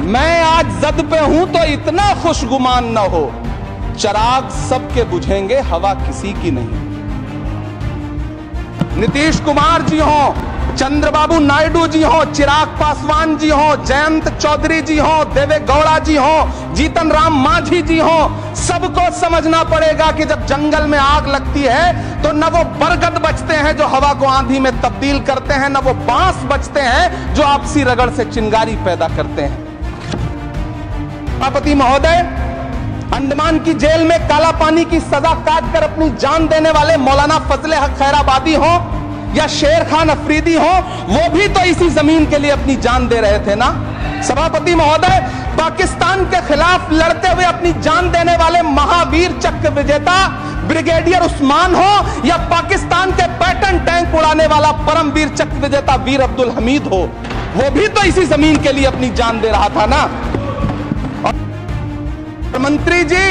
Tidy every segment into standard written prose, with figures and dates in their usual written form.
मैं आज जद पे हूं तो इतना खुशगुमान न हो, चराग सबके बुझेंगे हवा किसी की नहीं। नीतीश कुमार जी हो, चंद्रबाबू नायडू जी हो, चिराग पासवान जी हो, जयंत चौधरी जी हो, देवे गौड़ा जी हो, जीतन राम मांझी जी हो, सबको समझना पड़ेगा कि जब जंगल में आग लगती है तो न वो बरगद बचते हैं जो हवा को आंधी में तब्दील करते हैं, न वो बांस बचते हैं जो आपसी रगड़ से चिंगारी पैदा करते हैं। सभापति महोदय, अंडमान की जेल में काला पानी की सजा काटकर अपनी जान देने वाले मौलाना फजले हक खैराबादी हो या शेर खान अफरीदी हो, वो भी तो इसी जमीन के लिए अपनी जान दे रहे थे ना। सभापति महोदय, पाकिस्तान के खिलाफ लड़ते हुए अपनी जान देने वाले महावीर चक्र विजेता ब्रिगेडियर उस्मान हो या पाकिस्तान के पैटर्न टैंक उड़ाने वाला परमवीर चक्र विजेता वीर अब्दुल हमीद हो, वो भी तो इसी जमीन के लिए अपनी जान दे रहा था ना। मंत्री जी,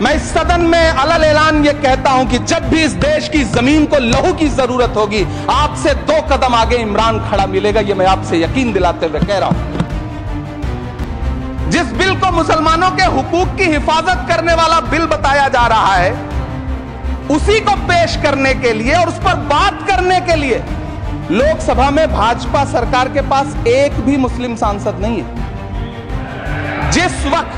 मैं इस सदन में अलग ऐलान ये कहता हूं कि जब भी इस देश की जमीन को लहू की जरूरत होगी, आपसे 2 कदम आगे इमरान खड़ा मिलेगा, ये मैं आपसे यकीन दिलाते हुए कह रहा हूं। जिस बिल को मुसलमानों के हुकूक की हिफाजत करने वाला बिल बताया जा रहा है, उसी को पेश करने के लिए और उस पर बात करने के लिए लोकसभा में भाजपा सरकार के पास एक भी मुस्लिम सांसद नहीं है। जिस वक्त,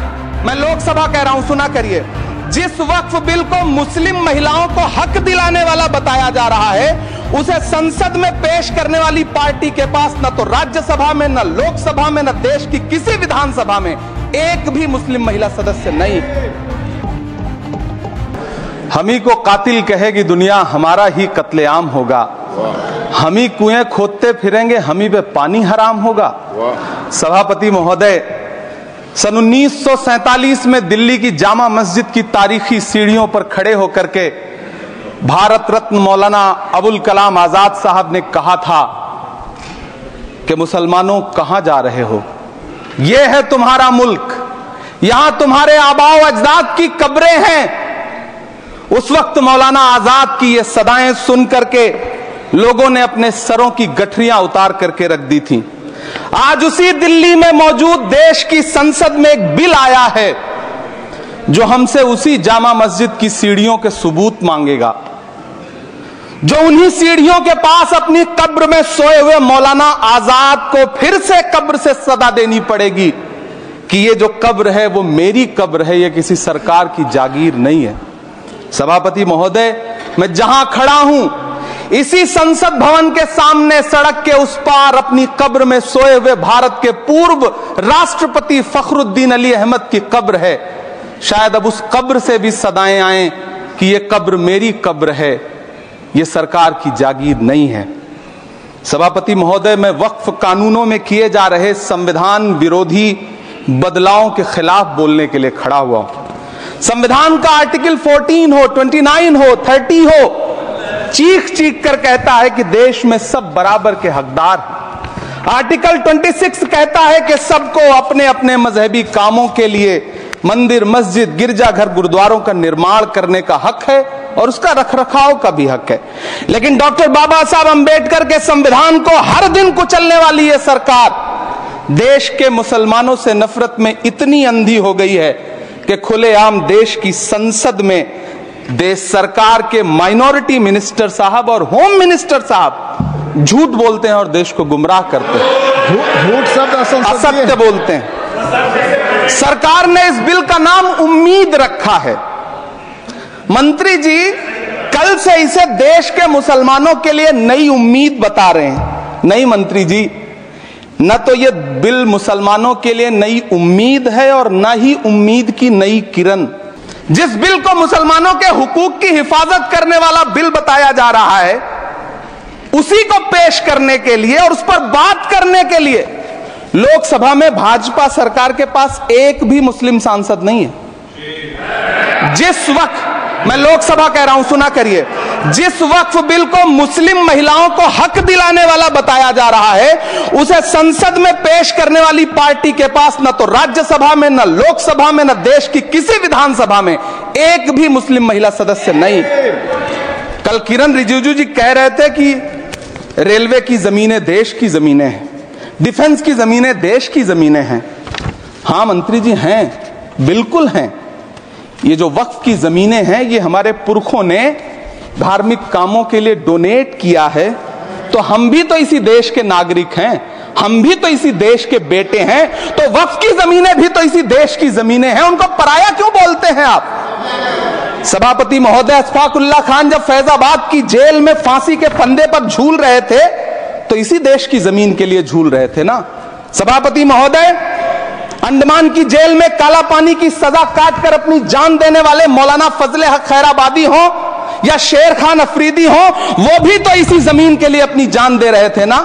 मैं लोकसभा कह रहा हूं, सुना करिए, जिस वक्फ बिल को मुस्लिम महिलाओं को हक दिलाने वाला बताया जा रहा है, उसे संसद में पेश करने वाली पार्टी के पास न तो राज्यसभा में, न लोकसभा में, न देश की किसी विधानसभा में एक भी मुस्लिम महिला सदस्य नहीं। हम ही को कातिल कहेगी दुनिया, हमारा ही कत्लेआम होगा। हम ही कुएं खोदते फिरेंगे, हम ही पे पानी हराम होगा। सभापति महोदय, सन 1947 में दिल्ली की जामा मस्जिद की तारीखी सीढ़ियों पर खड़े होकर के भारत रत्न मौलाना अबुल कलाम आजाद साहब ने कहा था कि मुसलमानों कहां जा रहे हो, यह है तुम्हारा मुल्क, यहां तुम्हारे आबाओ अजदाद की कब्रें हैं। उस वक्त मौलाना आजाद की ये सदाएं सुन करके लोगों ने अपने सरों की गठरियां उतार करके रख दी थी। आज उसी दिल्ली में मौजूद देश की संसद में एक बिल आया है जो हमसे उसी जामा मस्जिद की सीढ़ियों के सबूत मांगेगा, जो उन्हीं सीढ़ियों के पास अपनी कब्र में सोए हुए मौलाना आजाद को फिर से कब्र से सदा देनी पड़ेगी कि ये जो कब्र है वो मेरी कब्र है, ये किसी सरकार की जागीर नहीं है। सभापति महोदय, मैं जहां खड़ा हूं, इसी संसद भवन के सामने सड़क के उस पार अपनी कब्र में सोए हुए भारत के पूर्व राष्ट्रपति फखरुद्दीन अली अहमद की कब्र है। शायद अब उस कब्र से भी सदाएं आए कि ये कब्र मेरी कब्र है, ये सरकार की जागीर नहीं है। सभापति महोदय, मैं वक्फ कानूनों में किए जा रहे संविधान विरोधी बदलावों के खिलाफ बोलने के लिए खड़ा हुआ हूं। संविधान का आर्टिकल 14 हो, 29 हो, 30 हो, चीख चीख कर कहता है कि देश में सब बराबर के हकदार हैं। आर्टिकल 26 कहता है कि सबको अपने अपने मजहबी कामों के लिए मंदिर, मस्जिद, गिरजाघर, गुरुद्वारों का निर्माण करने का हक है और उसका रखरखाव का भी हक है। लेकिन डॉक्टर बाबा साहब अंबेडकर के संविधान को हर दिन कुचलने वाली यह सरकार देश के मुसलमानों से नफरत में इतनी अंधी हो गई है कि खुलेआम देश की संसद में देश सरकार के माइनॉरिटी मिनिस्टर साहब और होम मिनिस्टर साहब झूठ बोलते हैं और देश को गुमराह करते हैं, झूठ शब्द असत्य बोलते हैं। सरकार ने इस बिल का नाम उम्मीद रखा है। मंत्री जी, कल से इसे देश के मुसलमानों के लिए नई उम्मीद बता रहे हैं। नहीं मंत्री जी, न तो यह बिल मुसलमानों के लिए नई उम्मीद है और न ही उम्मीद की नई किरण। जिस बिल को मुसलमानों के हुकूक की हिफाजत करने वाला बिल बताया जा रहा है, उसी को पेश करने के लिए और उस पर बात करने के लिए लोकसभा में भाजपा सरकार के पास एक भी मुस्लिम सांसद नहीं है। जिस वक्त, मैं लोकसभा कह रहा हूं, सुना करिए, जिस वक्फ बिल को मुस्लिम महिलाओं को हक दिलाने वाला बताया जा रहा है, उसे संसद में पेश करने वाली पार्टी के पास न तो राज्यसभा में, न लोकसभा में, न देश की किसी विधानसभा में एक भी मुस्लिम महिला सदस्य नहीं। कल किरण रिजिजू जी कह रहे थे कि रेलवे की जमीनें देश की जमीनें हैं, डिफेंस की जमीनें देश की जमीनें हैं। हाँ मंत्री जी हैं, बिल्कुल हैं। ये जो वक्फ की जमीनें हैं ये हमारे पुरखों ने धार्मिक कामों के लिए डोनेट किया है, तो हम भी तो इसी देश के नागरिक हैं, हम भी तो इसी देश के बेटे हैं, तो वक्फ की जमीनें भी तो इसी देश की जमीनें हैं, उनको पराया क्यों बोलते हैं आप? सभापति महोदय, अशफाकुल्लाह खान जब फैजाबाद की जेल में फांसी के फंदे पर झूल रहे थे तो इसी देश की जमीन के लिए झूल रहे थे ना। सभापति महोदय, अंडमान की जेल में काला पानी की सजा काटकर अपनी जान देने वाले मौलाना फजले हक खैराबादी हो या शेर खान अफरीदी हो, वो भी तो इसी जमीन के लिए अपनी जान दे रहे थे ना।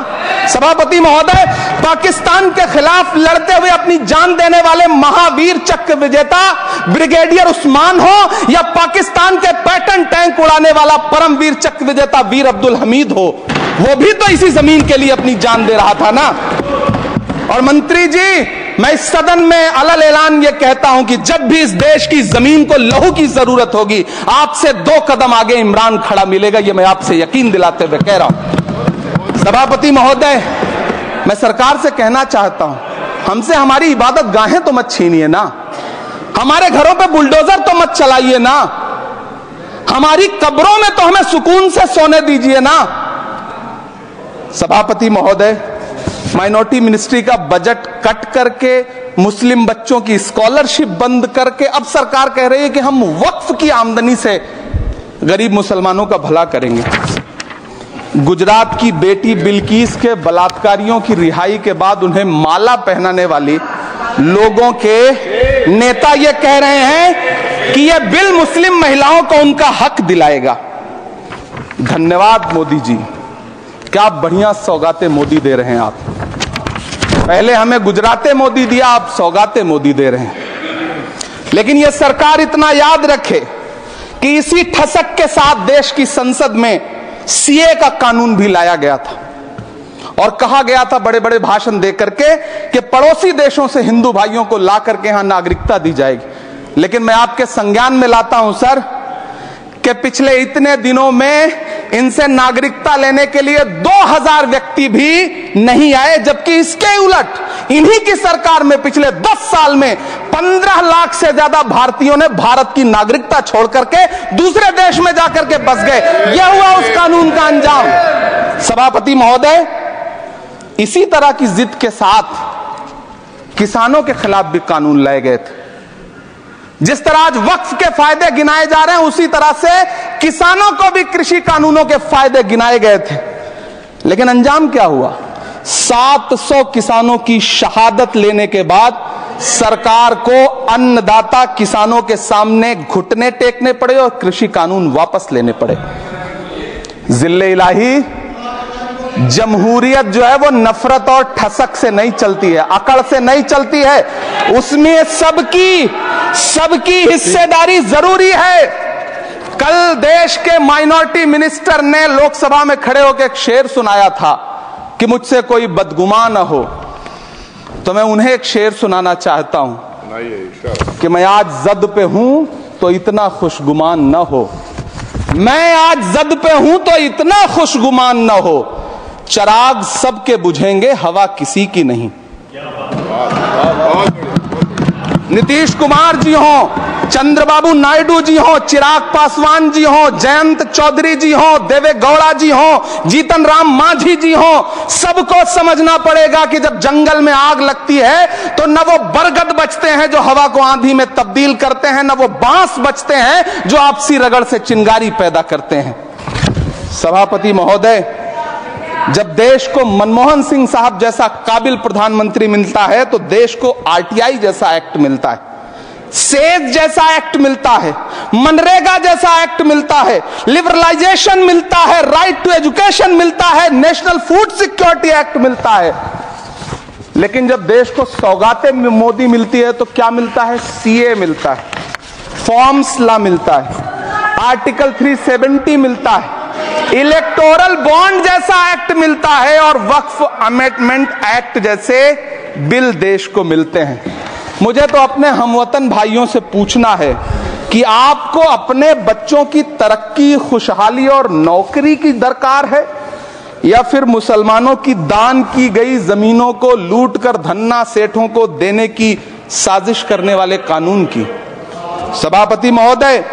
सभापति महोदय, पाकिस्तान के खिलाफ लड़ते हुए अपनी जान देने वाले महावीर चक्र विजेता ब्रिगेडियर उस्मान हो या पाकिस्तान के पैटर्न टैंक उड़ाने वाला परमवीर चक्र विजेता वीर अब्दुल हमीद हो, वो भी तो इसी जमीन के लिए अपनी जान दे रहा था ना। और मंत्री जी, मैं इस सदन में अलग ऐलान ये कहता हूं कि जब भी इस देश की जमीन को लहू की जरूरत होगी, आपसे 2 कदम आगे इमरान खड़ा मिलेगा, ये मैं आपसे यकीन दिलाते हुए कह रहा हूं। सभापति महोदय, मैं सरकार से कहना चाहता हूं, हमसे हमारी इबादत गाहें तो मत छीनिए ना, हमारे घरों पे बुलडोजर तो मत चलाइए ना, हमारी कब्रों में तो हमें सुकून से सोने दीजिए ना। सभापति महोदय, माइनॉरिटी मिनिस्ट्री का बजट कट करके, मुस्लिम बच्चों की स्कॉलरशिप बंद करके अब सरकार कह रही है कि हम वक्फ की आमदनी से गरीब मुसलमानों का भला करेंगे। गुजरात की बेटी बिल्किस के बलात्कारियों की रिहाई के बाद उन्हें माला पहनाने वाली लोगों के नेता ये कह रहे हैं कि यह बिल मुस्लिम महिलाओं को उनका हक दिलाएगा। धन्यवाद मोदी जी, क्या बढ़िया सौगातें मोदी दे रहे हैं आप। पहले हमें गुजराते मोदी दिया, आप सौगाते मोदी दे रहे हैं। लेकिन यह सरकार इतना याद रखे कि इसी ठसक के साथ देश की संसद में सीए का कानून भी लाया गया था और कहा गया था बड़े बड़े भाषण देकर के कि पड़ोसी देशों से हिंदू भाइयों को ला करके यहां नागरिकता दी जाएगी। लेकिन मैं आपके संज्ञान में लाता हूं सर कि पिछले इतने दिनों में इनसे नागरिकता लेने के लिए 2000 व्यक्ति भी नहीं आए, जबकि इसके उलट इन्हीं की सरकार में पिछले 10 साल में 15 लाख से ज्यादा भारतीयों ने भारत की नागरिकता छोड़ करके दूसरे देश में जाकर के बस गए। यह हुआ उस कानून का अंजाम। सभापति महोदय, इसी तरह की जिद के साथ किसानों के खिलाफ भी कानून लाए गए थे। जिस तरह आज वक्फ के फायदे गिनाए जा रहे हैं, उसी तरह से किसानों को भी कृषि कानूनों के फायदे गिनाए गए थे। लेकिन अंजाम क्या हुआ? 700 किसानों की शहादत लेने के बाद सरकार को अन्नदाता किसानों के सामने घुटने टेकने पड़े और कृषि कानून वापस लेने पड़े। जिल्ले इलाही, जमहूरियत जो है वो नफरत और ठसक से नहीं चलती है, अकड़ से नहीं चलती है, उसमें सबकी हिस्सेदारी जरूरी है। कल देश के माइनॉरिटी मिनिस्टर ने लोकसभा में खड़े होकर एक शेर सुनाया था कि मुझसे कोई बदगुमान न हो, तो मैं उन्हें एक शेर सुनाना चाहता हूं कि मैं आज जद पे हूं तो इतना खुशगुमान न हो, मैं आज जद पे हूं तो इतना खुशगुमान न हो, चराग सबके बुझेंगे हवा किसी की नहीं। नीतीश कुमार जी हो, चंद्रबाबू नायडू जी हो, चिराग पासवान जी हो, जयंत चौधरी जी हो, देवे गौड़ा जी हो, जीतन राम मांझी जी हो, सबको समझना पड़ेगा कि जब जंगल में आग लगती है तो न वो बरगद बचते हैं जो हवा को आंधी में तब्दील करते हैं, न वो बांस बचते हैं जो आपसी रगड़ से चिंगारी पैदा करते हैं। सभापति महोदय, जब देश को मनमोहन सिंह साहब जैसा काबिल प्रधानमंत्री मिलता है तो देश को आरटीआई जैसा एक्ट मिलता है, सेज जैसा एक्ट मिलता है, मनरेगा जैसा एक्ट मिलता है, लिबरलाइजेशन मिलता है, राइट टू एजुकेशन मिलता है, नेशनल फूड सिक्योरिटी एक्ट मिलता है। लेकिन जब देश को सौगातें मोदी मिलती है तो क्या मिलता है? सीए मिलता है, फॉर्म्स लॉ मिलता है, आर्टिकल 370 मिलता है, इलेक्टोरल बॉन्ड जैसा एक्ट मिलता है और वक्फ अमेंडमेंट एक्ट जैसे बिल देश को मिलते हैं। मुझे तो अपने हमवतन भाइयों से पूछना है कि आपको अपने बच्चों की तरक्की, खुशहाली और नौकरी की दरकार है या फिर मुसलमानों की दान की गई जमीनों को लूट कर धन्ना सेठों को देने की साजिश करने वाले कानून की। सभापति महोदय,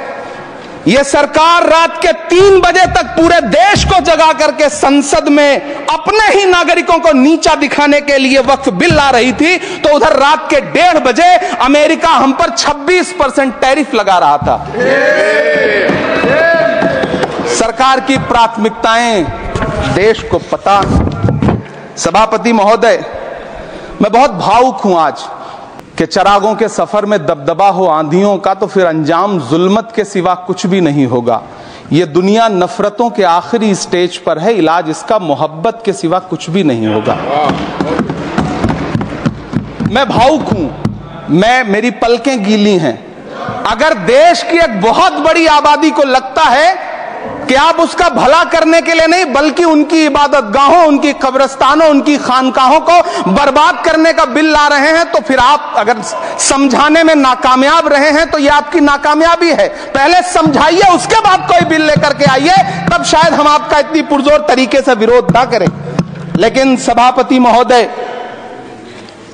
यह सरकार रात के 3 बजे तक पूरे देश को जगा करके संसद में अपने ही नागरिकों को नीचा दिखाने के लिए वक्फ बिल ला रही थी, तो उधर रात के 1:30 बजे अमेरिका हम पर 26% टैरिफ लगा रहा था। सरकार की प्राथमिकताएं देश को पता। सभापति महोदय, मैं बहुत भावुक हूं आज कि चिरागों के सफर में दबदबा हो आंधियों का, तो फिर अंजाम जुल्मत के सिवा कुछ भी नहीं होगा। ये दुनिया नफरतों के आखिरी स्टेज पर है, इलाज इसका मोहब्बत के सिवा कुछ भी नहीं होगा। मैं भावुक हूं, मेरी पलकें गीली हैं। अगर देश की एक बहुत बड़ी आबादी को लगता है कि आप उसका भला करने के लिए नहीं, बल्कि उनकी इबादतगाहों, उनकी कब्रिस्तानों, उनकी खानकाहों को बर्बाद करने का बिल ला रहे हैं, तो फिर आप अगर समझाने में नाकामयाब रहे हैं तो यह आपकी नाकामयाबी है। पहले समझाइए, उसके बाद कोई बिल लेकर के आइए, तब शायद हम आपका इतनी पुरजोर तरीके से विरोध ना करें। लेकिन सभापति महोदय,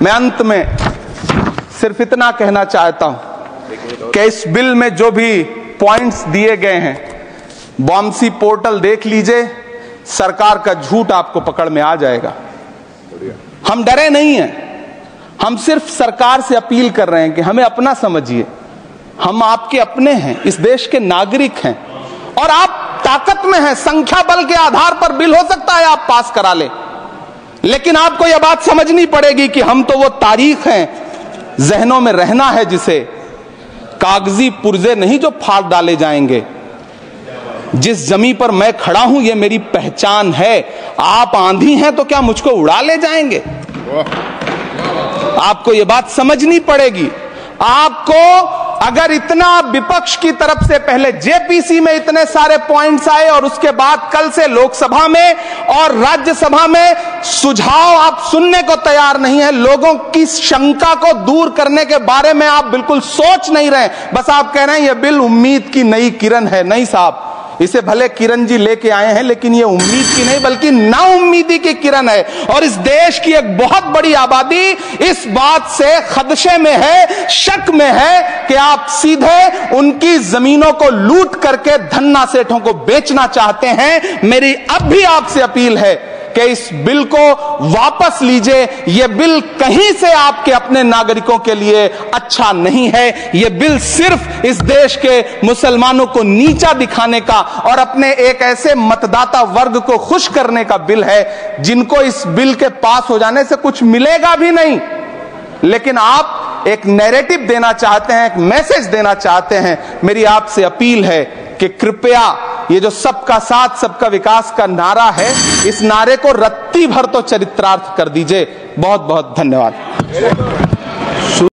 मैं अंत में सिर्फ इतना कहना चाहता हूं कि इस बिल में जो भी पॉइंट्स दिए गए हैं, बॉम्सी पोर्टल देख लीजिए, सरकार का झूठ आपको पकड़ में आ जाएगा। हम डरे नहीं हैं, हम सिर्फ सरकार से अपील कर रहे हैं कि हमें अपना समझिए। हम आपके अपने हैं, इस देश के नागरिक हैं, और आप ताकत में हैं। संख्या बल के आधार पर बिल हो सकता है आप पास करा ले, लेकिन आपको यह बात समझनी पड़ेगी कि हम तो वो तारीख हैं, जहनों में रहना है, जिसे कागजी पुर्जे नहीं जो फाड़ डाले जाएंगे। जिस जमीन पर मैं खड़ा हूं, यह मेरी पहचान है। आप आंधी हैं तो क्या मुझको उड़ा ले जाएंगे? आपको यह बात समझनी पड़ेगी। आपको अगर इतना विपक्ष की तरफ से पहले जेपीसी में इतने सारे पॉइंट्स आए, और उसके बाद कल से लोकसभा में और राज्यसभा में सुझाव आप सुनने को तैयार नहीं है, लोगों की शंका को दूर करने के बारे में आप बिल्कुल सोच नहीं रहे, बस आप कह रहे हैं यह बिल उम्मीद की नई किरण है। नहीं साहब, इसे भले किरण जी लेके आए हैं, लेकिन ये उम्मीद की नहीं बल्कि नाउम्मीदी की किरण है। और इस देश की एक बहुत बड़ी आबादी इस बात से खदशे में है, शक में है कि आप सीधे उनकी जमीनों को लूट करके धन्ना सेठों को बेचना चाहते हैं। मेरी अब भी आपसे अपील है कि इस बिल को वापस लीजिए। यह बिल कहीं से आपके अपने नागरिकों के लिए अच्छा नहीं है। यह बिल सिर्फ इस देश के मुसलमानों को नीचा दिखाने का और अपने एक ऐसे मतदाता वर्ग को खुश करने का बिल है जिनको इस बिल के पास हो जाने से कुछ मिलेगा भी नहीं, लेकिन आप एक नैरेटिव देना चाहते हैं, एक मैसेज देना चाहते हैं। मेरी आपसे अपील है कि कृपया ये जो सबका साथ सबका विकास का नारा है, इस नारे को रत्ती भर तो चरित्रार्थ कर दीजिए। बहुत बहुत धन्यवाद।